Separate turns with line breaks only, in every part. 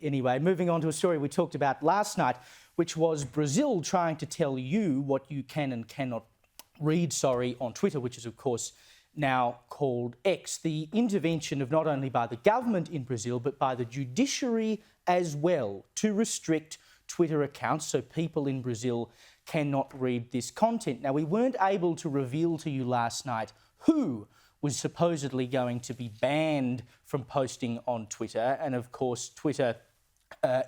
Anyway, moving on to a story we talked about last night, which was Brazil trying to tell you what you can and cannot read, on Twitter, which is, of course, now called X. The intervention of not only by the government in Brazil, but by the judiciary as well to restrict Twitter accounts so people in Brazil cannot read this content. Now, we weren't able to reveal to you last night who was supposedly going to be banned from posting on Twitter. And of course, Twitter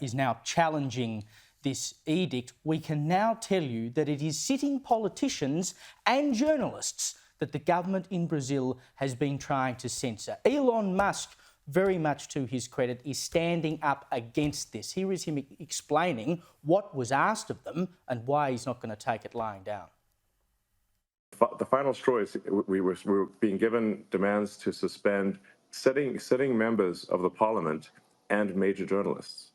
is now challenging this edict. We can now tell you that it is sitting politicians and journalists that the government in Brazil has been trying to censor. Elon Musk, very much to his credit, is standing up against this. Here is him explaining what was asked of them and why he's not going to take it lying down.
The final straw is we were being given demands to suspend sitting members of the parliament and major journalists.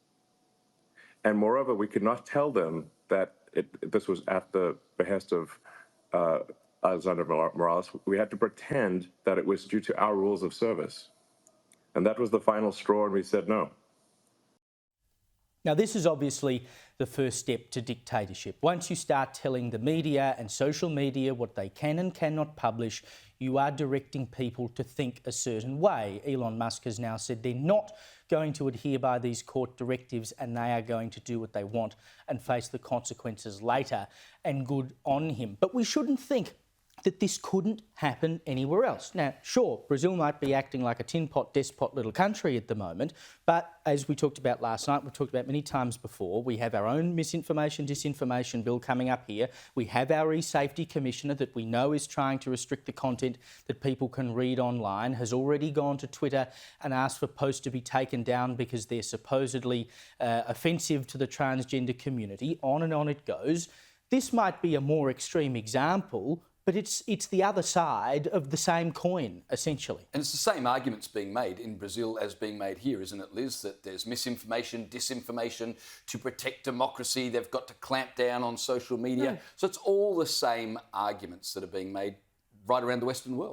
And moreover, we could not tell them that this was at the behest of Alexander Morales. We had to pretend that it was due to our rules of service. And that was the final straw, and we said no.
Now, this is obviously the first step to dictatorship. Once you start telling the media and social media what they can and cannot publish, you are directing people to think a certain way. Elon Musk has now said they're not going to adhere by these court directives and they are going to do what they want and face the consequences later, and good on him. But we shouldn't think that this couldn't happen anywhere else. Now, sure, Brazil might be acting like a tin pot, despot little country at the moment, but as we talked about last night, we've talked about many times before, we have our own misinformation, disinformation bill coming up here. We have our e-safety commissioner that we know is trying to restrict the content that people can read online, has already gone to Twitter and asked for posts to be taken down because they're supposedly offensive to the transgender community. On and on it goes. This might be a more extreme example, but it's the other side of the same coin, essentially.
And it's the same arguments being made in Brazil as being made here, isn't it, Liz? That there's misinformation, disinformation. To protect democracy, they've got to clamp down on social media. So it's all the same arguments that are being made right around the Western world.